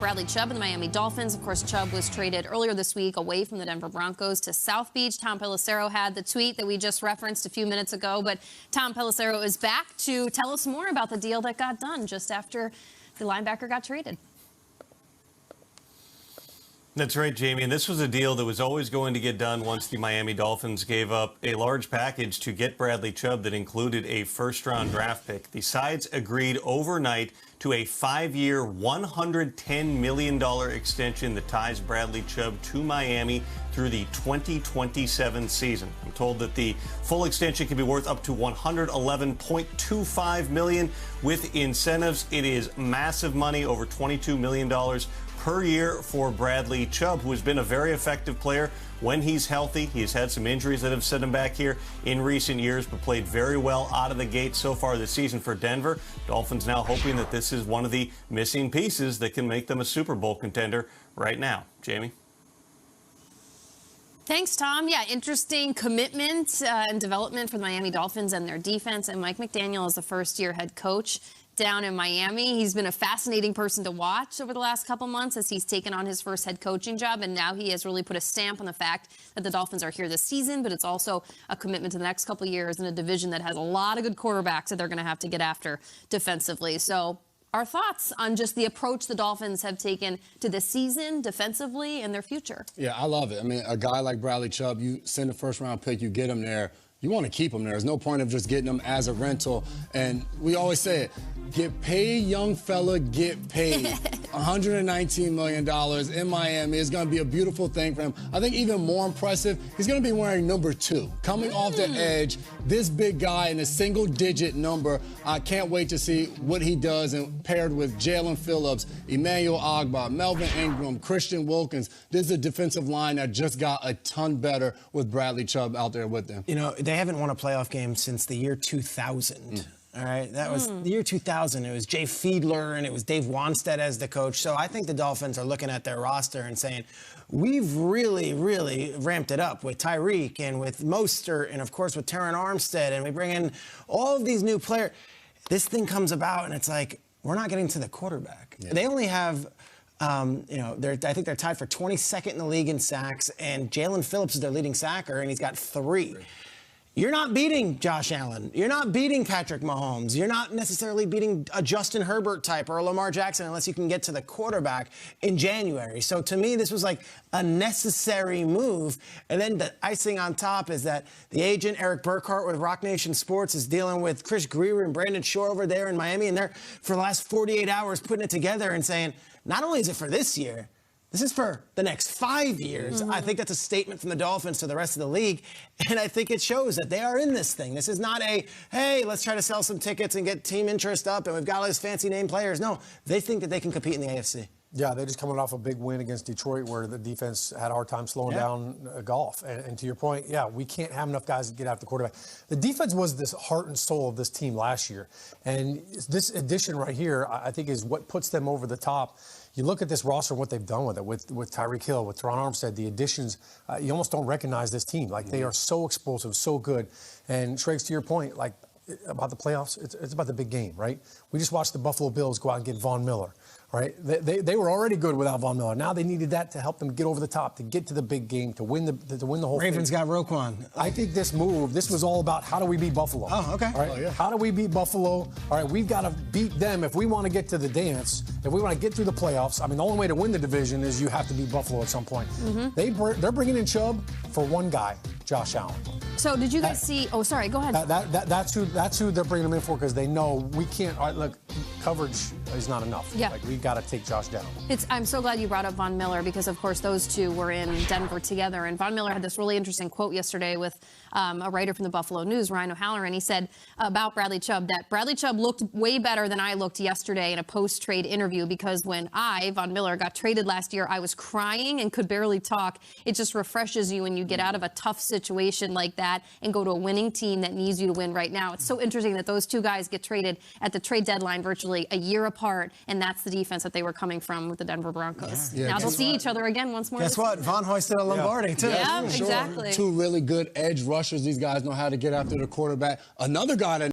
Bradley Chubb and the Miami Dolphins. Of course, Chubb was traded earlier this week away from the Denver Broncos to South Beach. Tom Pelissero had the tweet that we just referenced a few minutes ago, but Tom Pelissero is back to tell us more about the deal that got done just after the linebacker got traded. That's right, Jamie. And this was a deal that was always going to get done once the Miami Dolphins gave up a large package to get Bradley Chubb that included a first-round draft pick. The sides agreed overnight to a 5-year, $110 million extension that ties Bradley Chubb to Miami through the 2027 season. I'm told that the full extension can be worth up to $111.25 million with incentives. It is massive money, over $22 million per year for Bradley Chubb, who has been a very effective player when he's healthy. He's had some injuries that have set him back here in recent years, but played very well out of the gate so far this season for Denver. Dolphins now hoping that this is one of the missing pieces that can make them a Super Bowl contender right now. Jamie? Thanks, Tom. Yeah, interesting commitment and development for the Miami Dolphins and their defense. And Mike McDaniel is the first-year head coach down in Miami. He's been a fascinating person to watch over the last couple months as he's taken on his first head coaching job, and now he has really put a stamp on the fact that the Dolphins are here this season, but it's also a commitment to the next couple of years in a division that has a lot of good quarterbacks that they're going to have to get after defensively. So our thoughts on just the approach the Dolphins have taken to this season defensively and their future. Yeah, I love it. I mean, a guy like Bradley Chubb, you send a first-round pick, you get him there, you want to keep him there. There's no point of just getting him as a rental. And we always say it, get paid, young fella, get paid. $119 million in Miami is going to be a beautiful thing for him. I think even more impressive, he's going to be wearing number 2. Coming off the edge, this big guy in a single-digit number. I can't wait to see what he does, and paired with Jalen Phillips, Emmanuel Ogbah, Melvin Ingram, Christian Wilkins. This is a defensive line that just got a ton better with Bradley Chubb out there with them. You know, they haven't won a playoff game since the year 2000. All right, that was the year 2000. It was Jay Fiedler and it was Dave Wanstead as the coach. So I think the Dolphins are looking at their roster and saying, we've really, really ramped it up with Tyreek and with Mostert and, of course, with Terron Armstead. And we bring in all of these new players. This thing comes about and it's like, we're not getting to the quarterback. Yeah. They only have... I think they're tied for 22nd in the league in sacks, and Jalen Phillips is their leading sacker, and he's got 3. You're not beating Josh Allen. You're not beating Patrick Mahomes. You're not necessarily beating a Justin Herbert type or a Lamar Jackson unless you can get to the quarterback in January. So to me, this was like a necessary move. And then the icing on top is that the agent, Eric Burkhart with Rock Nation Sports, is dealing with Chris Greer and Brandon Shore over there in Miami. And they're, for the last 48 hours, putting it together and saying, not only is it for this year, this is for the next 5 years. I think that's a statement from the Dolphins to the rest of the league. And I think it shows that they are in this thing. This is not a, hey, let's try to sell some tickets and get team interest up and we've got all these fancy name players. No, they think that they can compete in the AFC. Yeah, they're just coming off a big win against Detroit where the defense had a hard time slowing down golf. And to your point, yeah, we can't have enough guys to get after the quarterback. The defense was this heart and soul of this team last year. And this addition right here, I think, is what puts them over the top. You look at this roster and what they've done with it, with Tyreek Hill, with Terron Armstead, the additions, you almost don't recognize this team. Like, they are so explosive, so good. And, Schrags, to your point, like, about the playoffs, it's about the big game, right? We just watched the Buffalo Bills go out and get Von Miller. Right? They were already good without Von Miller. Now they needed that to help them get over the top, to get to the big game, to win the whole thing. Ravens got Roquan. I think this was all about how do we beat Buffalo. Oh, okay. All right? Oh, yeah. How do we beat Buffalo? All right, we've got to beat them if we want to get to the dance, if we want to get through the playoffs. I mean, the only way to win the division is you have to beat Buffalo at some point. They're bringing in Chubb for one guy, Josh Allen. So did you guys see? Oh, sorry. Go ahead. That's who they're bringing him in for, because they know we can't. All right, look, coverage is not enough. Yeah. Like, we've got to take Josh down. I'm so glad you brought up Von Miller because, of course, those two were in Denver together. And Von Miller had this really interesting quote yesterday with a writer from the Buffalo News, Ryan O'Halloran. He said about Bradley Chubb that Bradley Chubb looked way better than I looked yesterday in a post-trade interview because when Von Miller, got traded last year, I was crying and could barely talk. It just refreshes you when you get out of a tough situation like that and go to a winning team that needs you to win right now. It's so interesting that those two guys get traded at the trade deadline virtually a year apart, and that's the defense that they were coming from with the Denver Broncos. Yeah, now they'll see each other again once more. Guess what? Von hoisted a Lombardi, too. Yeah, Sure. exactly. 2 really good edge rushers. These guys know how to get after the quarterback. Another guy that